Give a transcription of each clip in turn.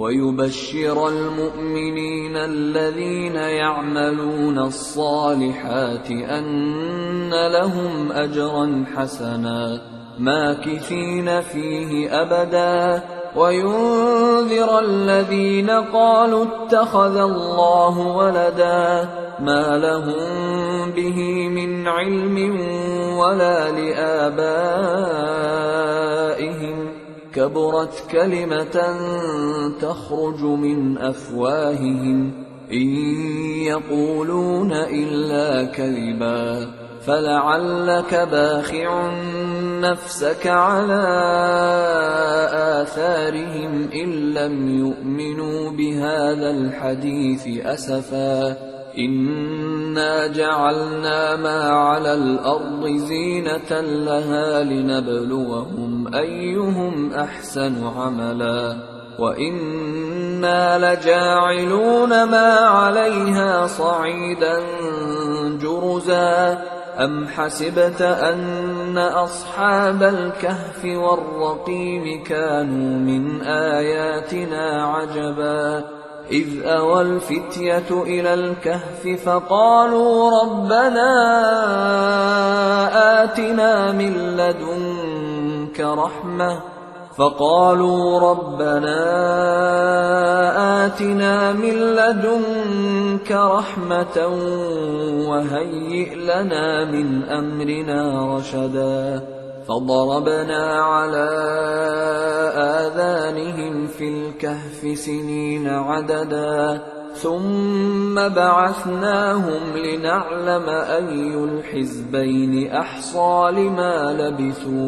ويبشر المؤمنين الذين يعملون الصالحات أن لهم أجرا حسنا ماكثين فيه أبدا وينذر الذين قالوا اتخذ الله ولدا ما لهم به من علم ولا لآبائهم كبرت كلمة تخرج من أفواههم إن يقولون إلا كذبا فلعلك باخع نفسك على آثارهم إن لم يؤمنوا بهذا الحديث أسفا إنا جعلنا ما على الأرض زينة لها لنبلوهم أيهم أحسن عملا وإنا لجاعلون ما عليها صعيدا جرزا أم حسبت أن أصحاب الكهف والرقيم كانوا من آياتنا عجبا إذ أوى الفتية إلى الكهف فقالوا ربنا آتنا من لدنك رحمة وهيئ لنا من أمرنا رشدا فضربنا على آذانهم في الكهف سنين عددا ثم بعثناهم لنعلم أي الحزبين أحصى لما لبثوا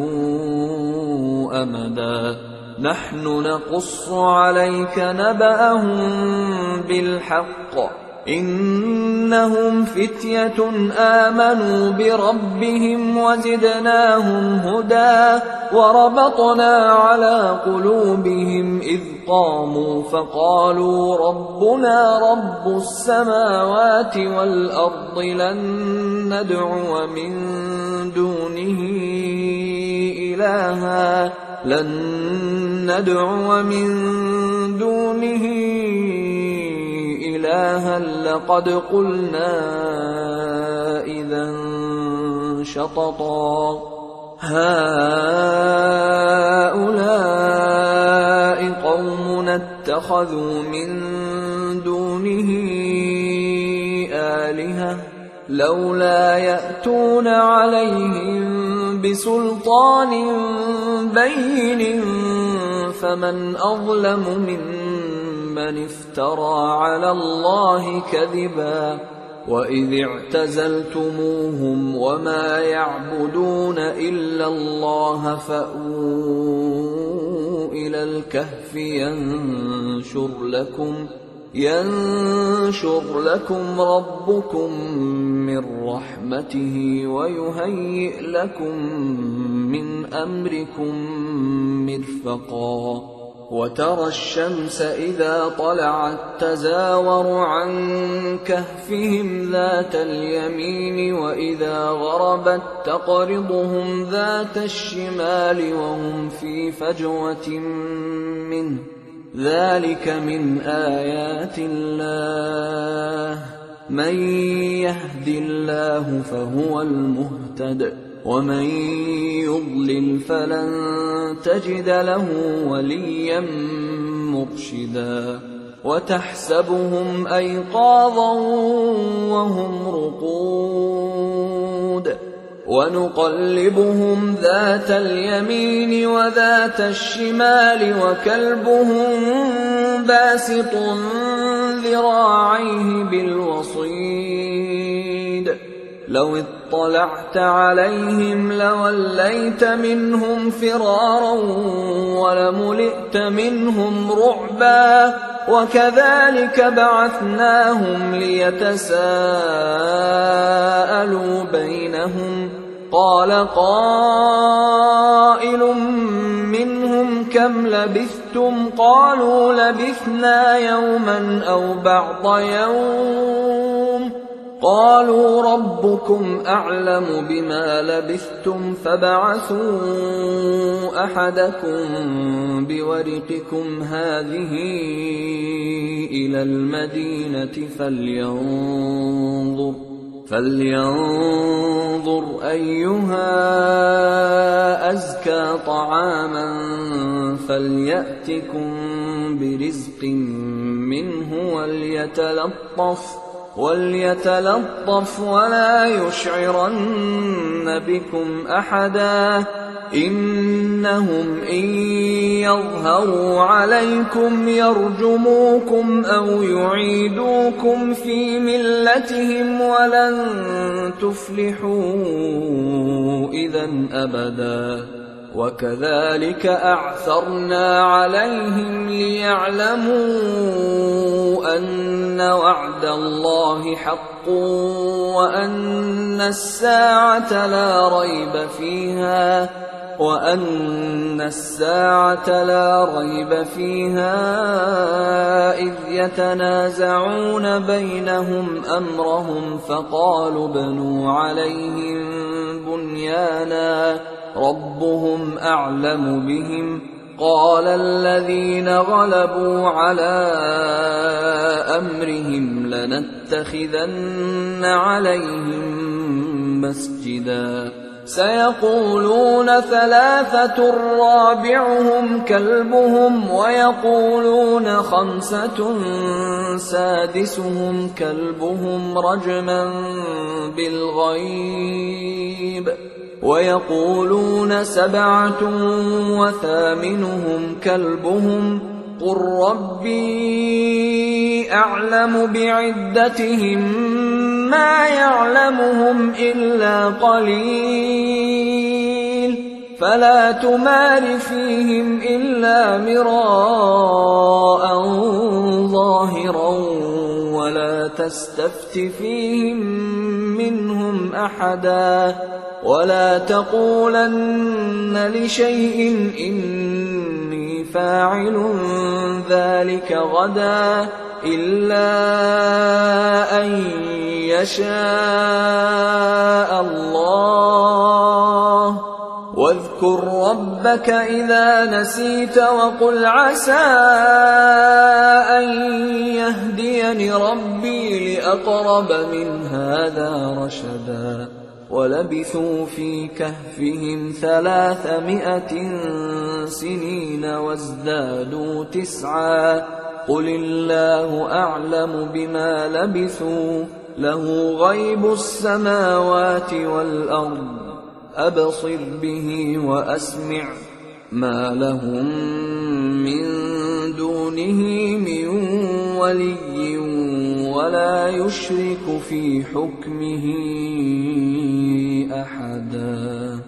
أمدا نحن نقص عليك نبأهم بالحق إنهم فتية آمنوا بربهم وزدناهم هدى وربطنا على قلوبهم إذ قاموا فقالوا ربنا رب السماوات والأرض لن ندعو من دونه إلها لقد قلنا إذا شططا هؤلاء قومنا اتخذوا من دونه آلهة لولا يأتون عليهم بسلطان بين فمن أظلم ممن افترى على الله كذبا وإذ اعتزلتموهم وما يعبدون إلا الله فأووا إلى الكهف ينشر لكم ربكم من رحمته ويهيئ لكم من أمركم مرفقا وترى الشمس إذا طلعت تزاور عن كهفهم ذات اليمين وإذا غربت تقرضهم ذات الشمال وهم في فجوة منه ذلك من آيات الله من يهد الله فهو المهتد ومن يضلل فلن تجد له وليا مرشدا وتحسبهم أيقاظا وهم رقود ونقلبهم ذات اليمين وذات الشمال وكلبهم باسط ذراعيه بالوصيد لو اطلعت عليهم لوليت منهم فرارا ولملئت منهم رعبا وكذلك بعثناهم ليتساءلوا بينهم قال قائل منهم كم لبثتم قالوا لبثنا يوما أو بعض يوم قالوا ربكم أعلم بما لبثتم فابعثوا أحدكم بورقكم هذه إلى المدينة فلينظر أيها أزكى طعاما فليأتكم برزق منه وليتلطف ولا يشعرن بكم أحدا إنهم إن يظهروا عليكم يرجموكم أو يعيدوكم في ملتهم ولن تفلحوا إذا أبدا وكذلك أعثرنا عليهم ليعلموا أن وعد الله حق وأن الساعة لا ريب فيها إذ يتنازعون بينهم أمرهم فقالوا ابنوا عليهم بنيانا ربهم أعلم بهم قال الذين غلبوا على أمرهم لنتخذن عليهم مسجدا سيقولون ثلاثة رابعهم كلبهم ويقولون خمسة سادسهم كلبهم رجما بالغيب ويقولون سبعة وثامنهم كلبهم قل ربي أعلم بعدتهم ما يعلمهم إلا قليل فلا تمار فيهم إلا مراء ظاهرا ولا تستفت فيهم منهم أحدا ولا تقولن لشيء إني فاعل ذلك غدا إلا أن يشاء الله واذكر ربك إذا نسيت وقل عسى أن يهديني ربي لأقرب من هذا رشدا ولبثوا في كهفهم 300 سنين وازدادوا 9 قل الله أعلم بما لبثوا له غيب السماوات والأرض أبصر به وأسمع ما لهم من دونه من ولي ولا يشرك في حكمه أحدا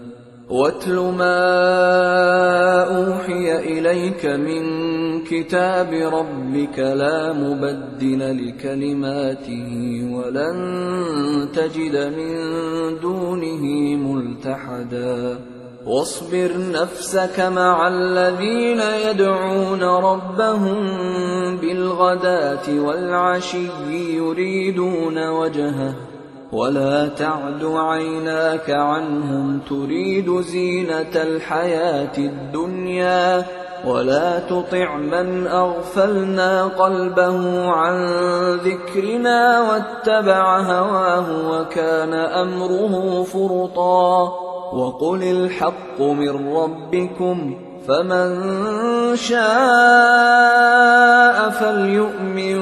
واتل ما أوحي إليك من كتاب ربك لا مبدل لكلماته ولن تجد من دونه ملتحدا واصبر نفسك مع الذين يدعون ربهم بالغداة والعشي يريدون وجهه ولا تعد عيناك عنهم تريد زينة الحياة الدنيا ولا تطع من أغفلنا قلبه عن ذكرنا واتبع هواه وكان أمره فرطا وقل الحق من ربكم فمن شاء فليؤمن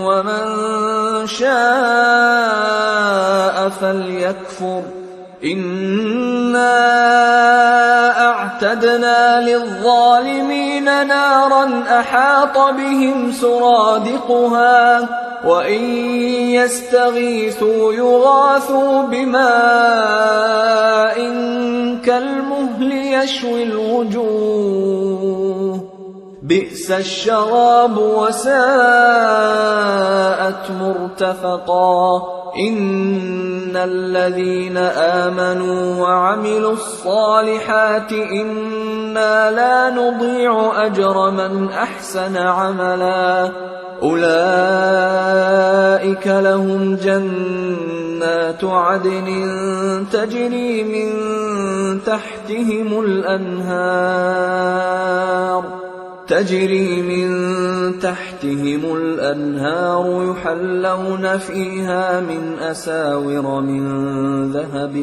ومن شاء فليكفر إنا أعتدنا للظالمين نارا أحاط بهم سرادقها وإن يستغيثوا يغاثوا بماء كالمهل يشوي الوجوه بئس الشراب وساءت مرتفقا إن الذين آمنوا وعملوا الصالحات إنا لا نضيع أجر من أحسن عملا أولئك لهم جنات عدن تجري من تحتهم الأنهار يحلون فيها من أساور من ذهب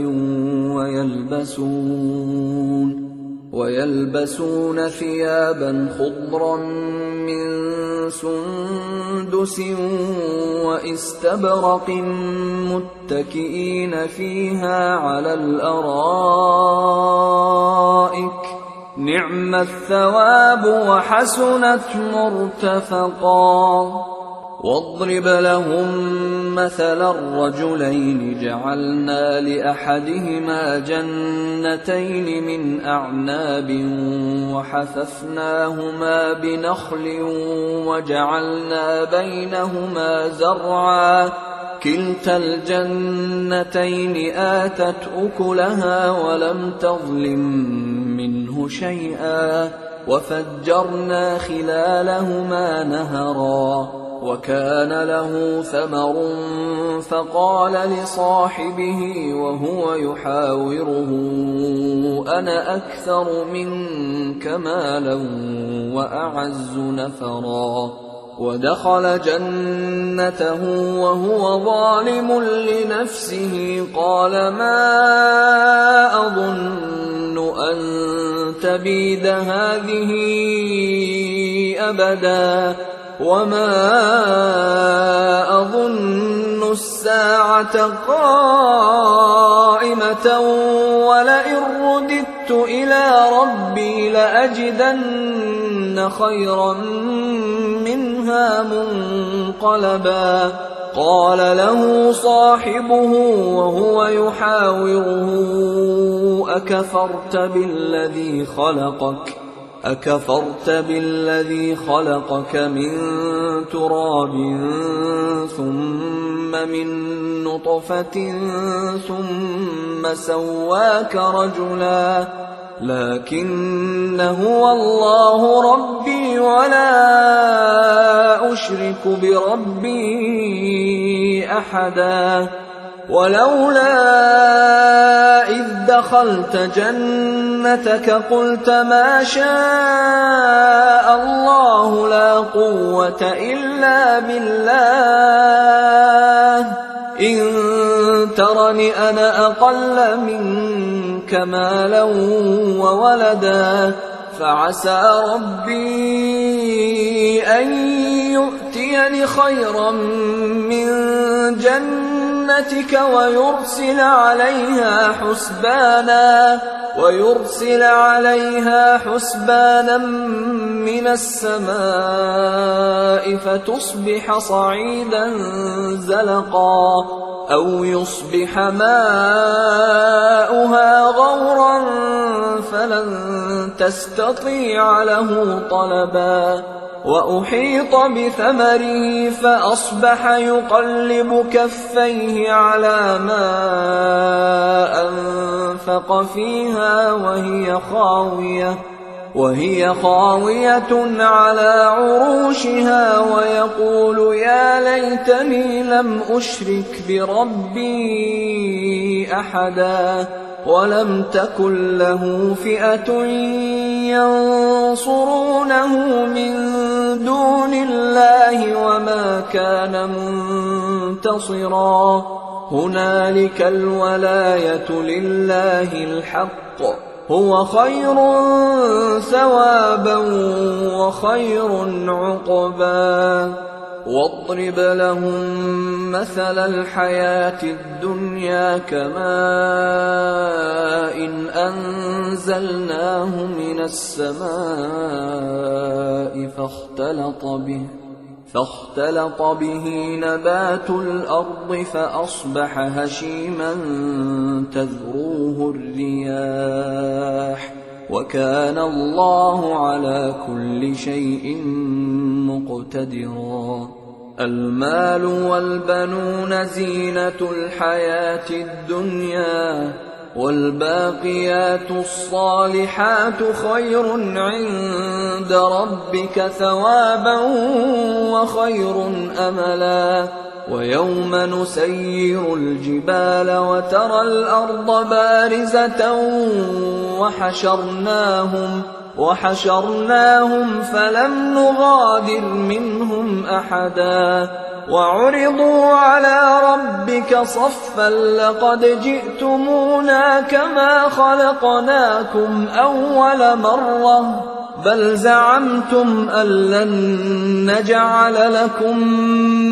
ويلبسون ثيابا خضرا من سندس واستبرق متكئين فيها على الأرائك نعم الثواب وحسنت مرتفقا واضرب لهم مثلا الرجلين جعلنا لأحدهما جنتين من أعناب وحففناهما بنخل وجعلنا بينهما زرعا كلتا الجنتين آتت أكلها ولم تظلم منه شيئا وفجرنا خلالهما نهرا وكان له ثمر فقال لصاحبه وهو يحاوره أنا أكثر منك مالا وأعز نفرا ودخل جنته وهو ظالم لنفسه قال ما أظن أن تبيد هذه أبدا وما أظن الساعة قائمة ولئن رددت إلى ربي لأجدن خيرا منها منقلبا قال له صاحبه وهو يحاوره أكفرت بالذي خلقك من تراب ثم من نطفة ثم سواك رجلا لكن هو الله ربي ولا أشرك بربي أحدا ولولا إذ دخلت جنتك قلت ما شاء الله لا قوة إلا بالله إن ترني أنا أقل منك مالا وولدا فعسى ربي أن يؤتيني خيرا من جنتك ويرسل عليها حسبانا من السماء فتصبح صعيدا زلقا أو يصبح ماؤها غورا فلن تستطيع له طلبا وأحيط بثمره فأصبح يقلب كفيه على ما أنفق فيها وهي خاوية على عروشها ويقول يا ليتني لم أشرك بربي أحدا ولم تكن له فئة ينصرونه من دون الله وما كان منتصرا هنالك الولاية لله الحق هو خير ثوابا وخير عقبا واضرب لهم مثل الحياة الدنيا كماء أنزلناه من السماء فاختلط به نبات الأرض فأصبح هشيما تذروه الرياح وكان الله على كل شيء مقتدرا. المال والبنون زينة الحياة الدنيا، والباقيات الصالحات خير عند ربك ثوابا وخير أملا. ويوم نسير الجبال وترى الأرض بارزة وحشرناهم فلم نغادر منهم أحدا، وعرضوا على ربك صفا لقد جئتمونا كما خلقناكم أول مرة بل زعمتم أن لن نجعل لكم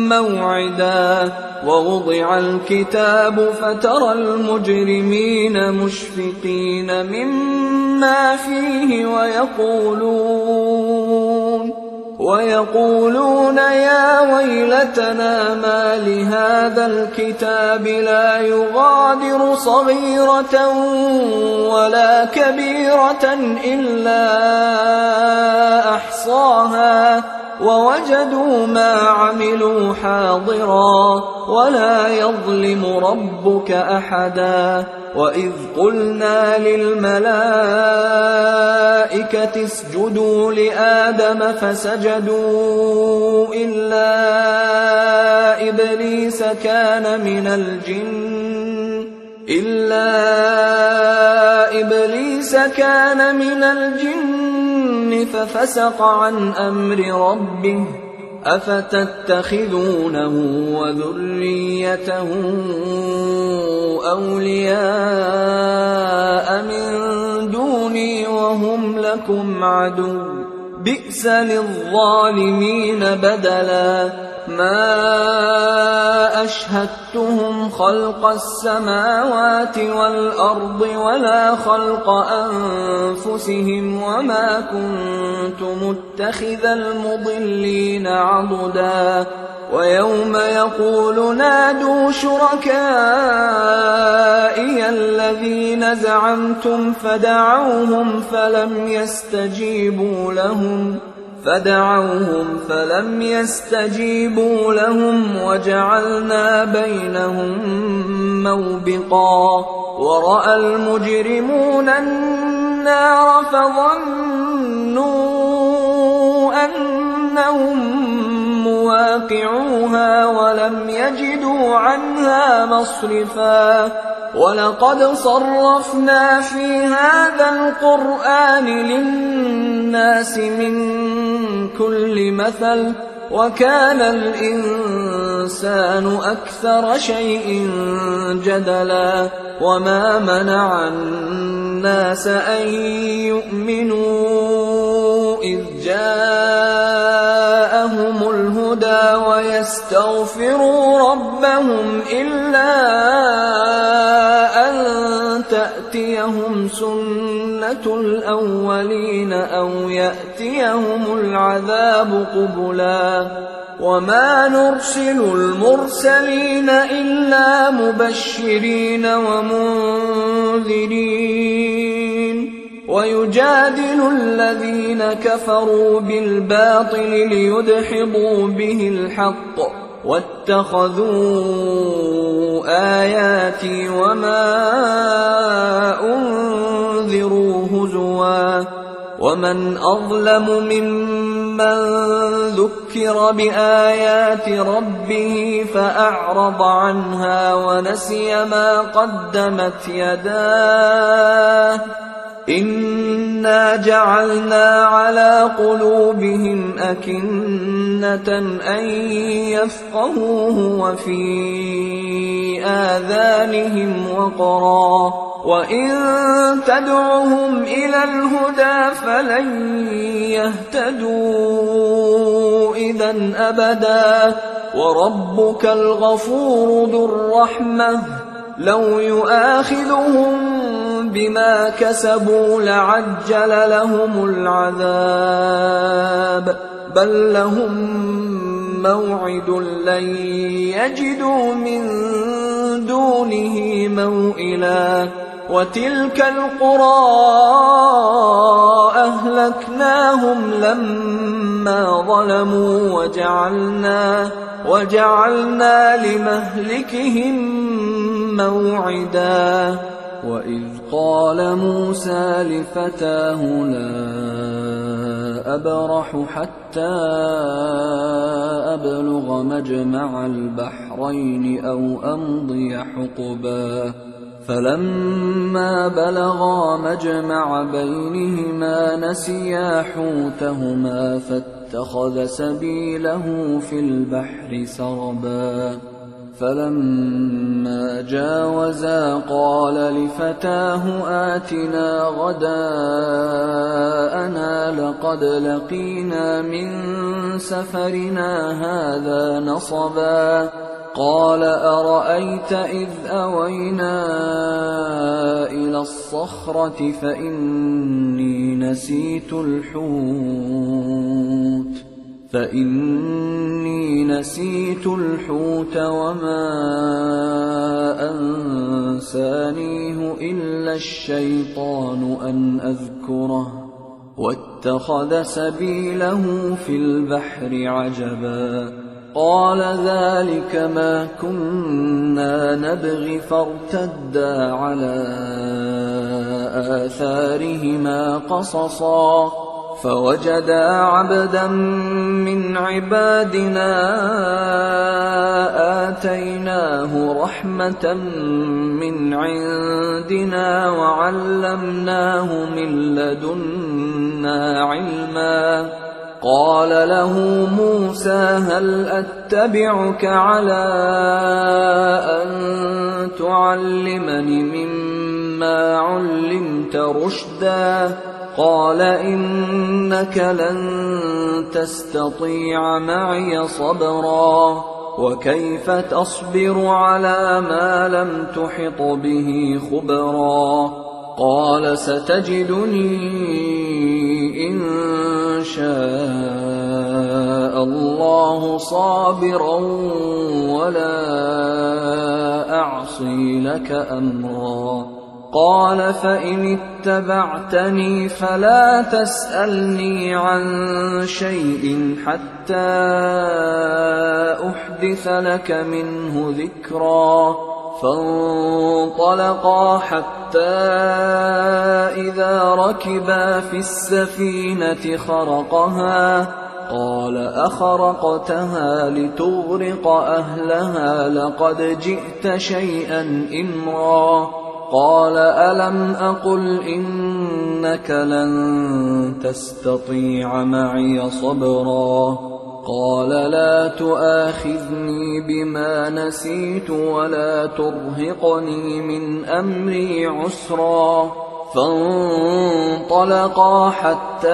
موعدا. ووضع الكتاب فترى المجرمين مشفقين مما فيه ويقولون يا ويلتنا ما لهذا الكتاب لا يغادر صغيرة ولا كبيرة إلا أحصاها ووجدوا ما عملوا حاضرا ولا يظلم ربك أحدا. وإذ قلنا للملائكة اسجدوا لآدم فسجدوا إلا إبليس كان من الجن ففسق عن أمر ربه أفتتخذونه وذريته أولياء من دوني وهم لكم عدو بئس للظالمين بدلا. ما أشهدتهم خلق السماوات والأرض ولا خلق أنفسهم وما كنت متخذ المضلين عضدا. ويوم يقول نادوا شركائي الذين زعمتم فدعوهم فلم يستجيبوا لهم وجعلنا بينهم موبقا. ورأى المجرمون النار فظنوا أنهم مواقعوها ولم يجدوا عنها مصرفا. ولقد صرفنا في هذا القرآن للناس من كل مثل وكان الإنسان أكثر شيء جدلا. وما منع الناس أن يؤمنوا إذ جاءهم الهدى ويستغفروا ربهم إلا أن تأتيهم سنة الأولين أو يأتيهم العذاب قبلا. وما نرسل المرسلين إلا مبشرين ومنذرين ويجادل الذين كفروا بالباطل ليدحضوا به الحق واتخذوا آياتي وما أنذروا هزوا. ومن أظلم ممن ذكر بآيات ربه فأعرض عنها ونسي ما قدمت يداه إنا جعلنا على قلوبهم أكنة أن يفقهوه وفي آذانهم وقرا وإن تدعهم إلى الهدى فلن يهتدوا إذا أبدا. وربك الغفور ذو الرحمة لو يؤاخذهم بما كسبوا لعجل لهم العذاب بل لهم موعد لن يجدوا من دونه موئلا. وتلك القرى أهلكناهم لما ظلموا وجعلنا لمهلكهم موعدا وإذ قال موسى لفتاه لا أبرح حتى أبلغ مجمع البحرين أو أمضي حقبا فلما بلغا مجمع بينهما نسيا حوتهما فاتخذ سبيله في البحر سربا فلما جاوزا قال لفتاه آتنا غداءنا لقد لقينا من سفرنا هذا نصبا قال أرأيت إذ أوينا إلى الصخرة فإني نسيت الحوت وما أنسانيه إلا الشيطان أن أذكره واتخذ سبيله في البحر عجبا قال ذلك ما كنا نبغي فارتدا على آثارهما قصصا فوجدا عبدا من عبادنا آتيناه رحمة من عندنا وعلمناه من لدنا علما قال له موسى هل أتبعك على أن تعلمني مما علمت رشدا قال إنك لن تستطيع معي صبرا وكيف تصبر على ما لم تحط به خبرا قال ستجدني إن شاء الله صابرا ولا أعصي لك أمرا قال فإن اتبعتني فلا تسألني عن شيء حتى أحدث لك منه ذكرا فانطلقا حتى إذا ركبا في السفينة خرقها قال أخرقتها لتغرق أهلها لقد جئت شيئا إمرا قال ألم أقل إنك لن تستطيع معي صبرا قال لا تؤاخذني بما نسيت ولا ترهقني من أمري عسرا فانطلقا حتى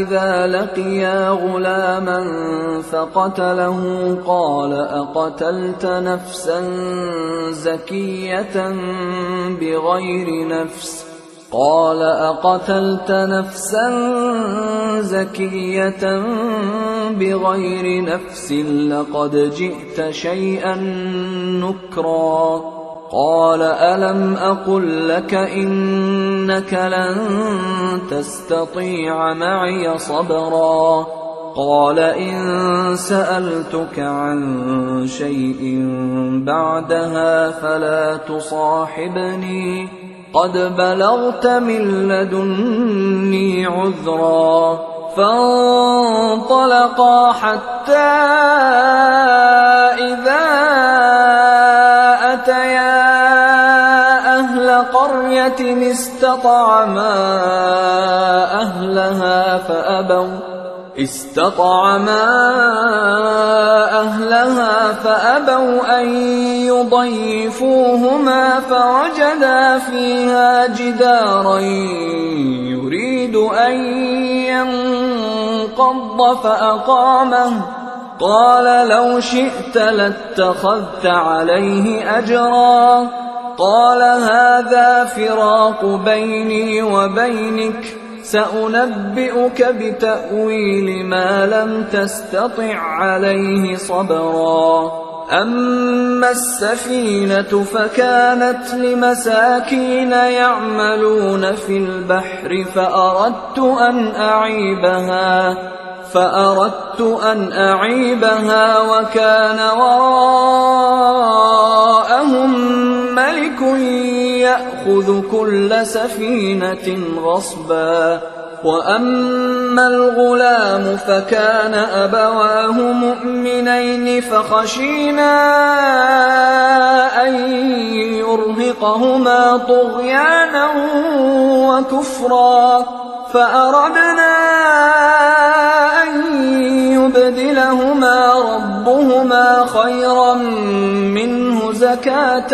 إذا لقيا غلاما فقتله قال أقتلت نفسا زكية بغير نفس لقد جئت شيئا نكرا قال ألم أقل لك إنك لن تستطيع معي صبرا قال إن سألتك عن شيء بعدها فلا تصاحبني قد بلغت من لدني عذرا فانطلقا حتى إذا أتيا أهل قرية استطعما أهلها فأبوا أن يضيفوهما فوجدا فيها جدارا يريد أن ينقض فأقامه قال لو شئت لاتخذت عليه أجرا قال هذا فراق بيني وبينك سأنبئك بتأويل ما لم تستطع عليه صبرا أما السفينة فكانت لمساكين يعملون في البحر فأردت أن أعيبها وكان وراءهم ملك يأخذ كل سفينة غصبا. وأما الغلام فكان أبواه مؤمنين فخشينا أن يرهقهما طغيانا وكفرا فأردنا أن يبدلهما ربهما خيرا منه زكاة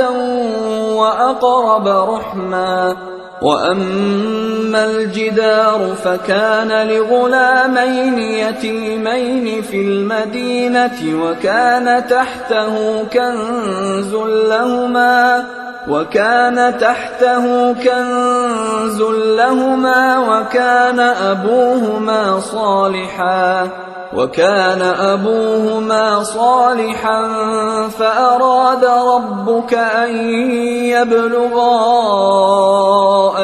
وأقرب رحما. وأما الجدار فكان لغلامين يتيمين في المدينة وكان تحته كنز لهما وكان أبوهما صالحا فأراد ربك أن يبلغا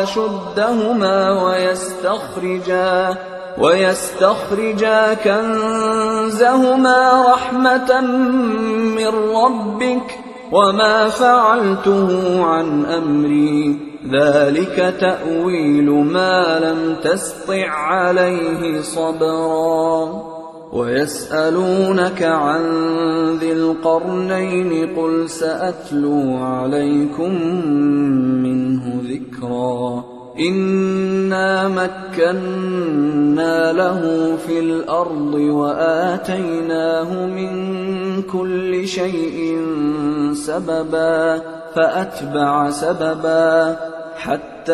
أشدهما ويستخرجا كنزهما رحمة من ربك وما فعلته عن أمري ذلك تأويل ما لم تسطع عليه صبرا. ويسألونك عن ذي القرنين قل سأتلو عليكم منه ذكرا. إنا مكنا له في الأرض وآتيناه من كل شيء سببا فأتبع سببا حتى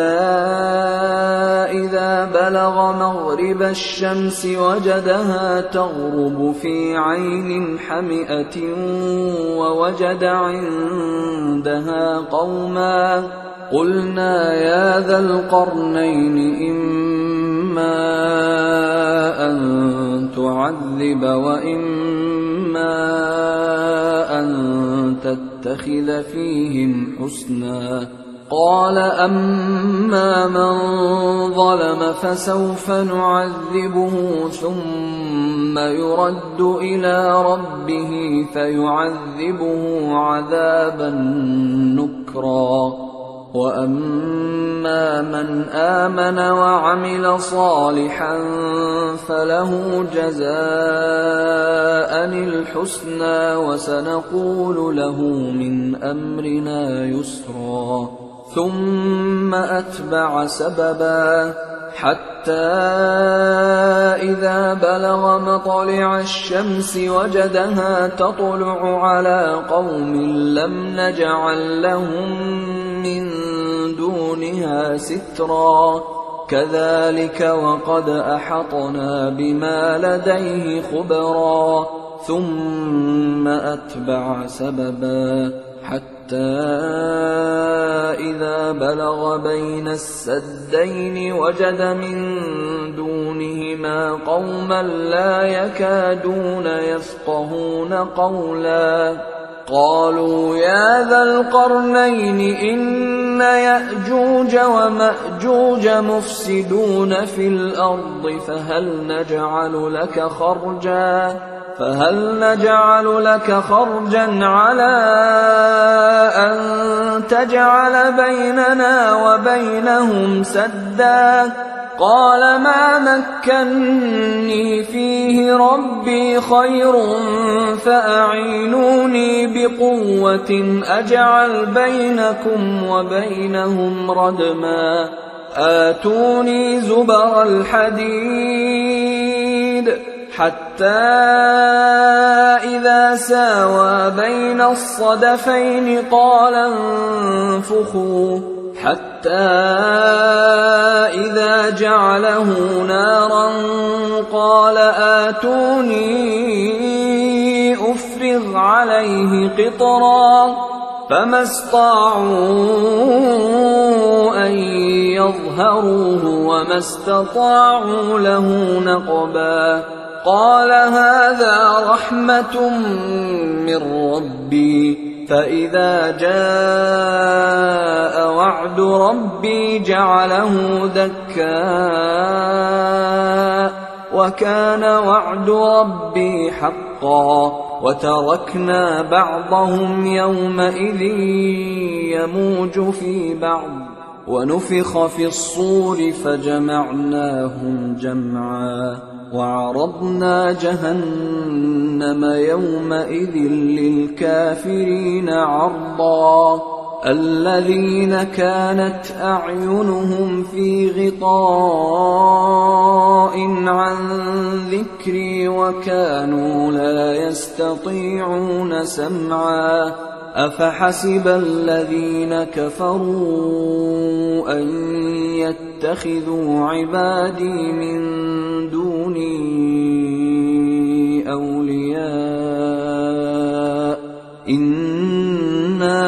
إذا بلغ مغرب الشمس وجدها تغرب في عين حمئة ووجد عندها قوما قلنا يا ذا القرنين إما أن تعذب وإما أن تتخذ فيهم حسنا. قال أما من ظلم فسوف نعذبه ثم يرد إلى ربه فيعذبه عذابا نكرا. وأما من آمن وعمل صالحا فله جزاء الحسنى وسنقول له من أمرنا يسرا. ثم أتبع سببا حتى إذا بلغ مطلع الشمس وجدها تطلع على قوم لم نجعل لهم من دونها سترا. كذلك وقد أحطنا بما لديه خبرا. ثم أتبع سببا حتى إذا بلغ بين السدين وجد من دونهما قوما لا يكادون يفقهون قولا. قالوا يا ذا القرنين إن يأجوج ومأجوج مفسدون في الأرض فهل نجعل لك خرجا على أن تجعل بيننا وبينهم سدا. قال ما مكني فيه ربي خير فأعينوني بقوة أجعل بينكم وبينهم ردما. آتوني زبر الحديد حتى إذا ساوى بين الصدفين قال انفخوا حتى إذا جعله نارا قال آتوني أفرغ عليه قطرا. فما استطاعوا أن يظهروه وما استطاعوا له نقبا. قال هذا رحمة من ربي فإذا جاء وعد ربي جعله دكاء وكان وعد ربي حقا وتركنا بعضهم يومئذ يموج في بعض ونفخ في الصور فجمعناهم جمعا وعرضنا جهنم يومئذ للكافرين عرضا الذين كانت أعينهم في غطاء عن ذكري وكانوا لا يستطيعون سمعا أفحسب الذين كفروا أن يتخذوا عبادي من دوني أولياء إنا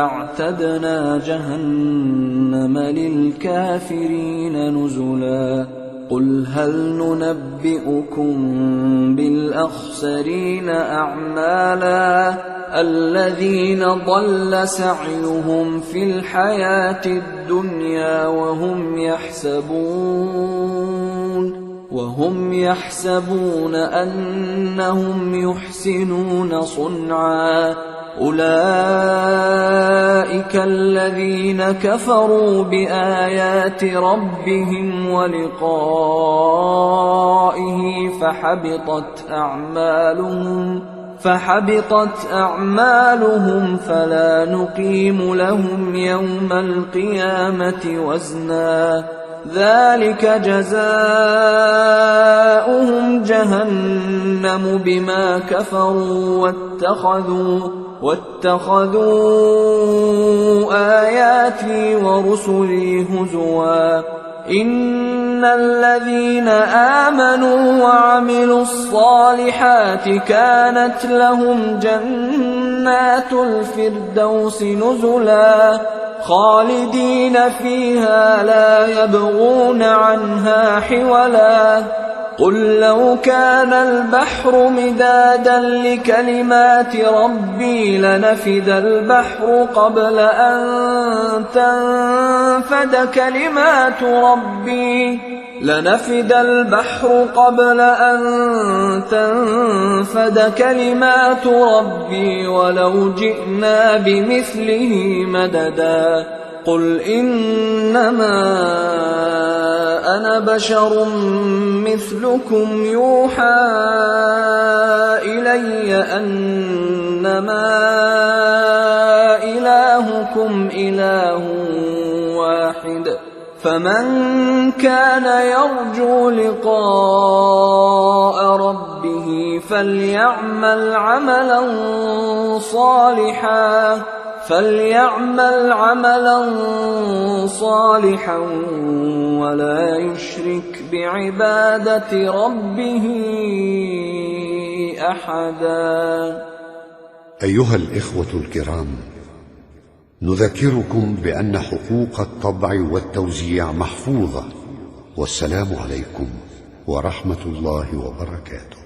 أعتدنا جهنم للكافرين نزلا قل هل ننبئكم بالأخسرين أعمالا الذين ضل سعيهم في الحياة الدنيا وهم يحسبون أنهم يحسنون صنعا أولئك الذين كفروا بآيات ربهم ولقائه فحبطت أعمالهم فلا نقيم لهم يوم القيامة وزنا ذلك جزاؤهم جهنم بما كفروا واتخذوا آياتي ورسلي هزوا إن الذين آمنوا وعملوا الصالحات كانت لهم جنات الفردوس نزلا خالدين فيها لا يبغون عنها حولا قل لو كان البحر مدادا لكلمات ربي لنفد البحر قبل أن تنفد كلمات ربي ولو جئنا بمثله مددا قل إنما أنا بشر مثلكم يوحى إلي أنما إلهكم إله واحد فمن كان يرجو لقاء ربه فليعمل عملا صالحا ولا يشرك بعبادة ربه أحدا. أيها الإخوة الكرام، نذكركم بأن حقوق الطبع والتوزيع محفوظة. والسلام عليكم ورحمة الله وبركاته.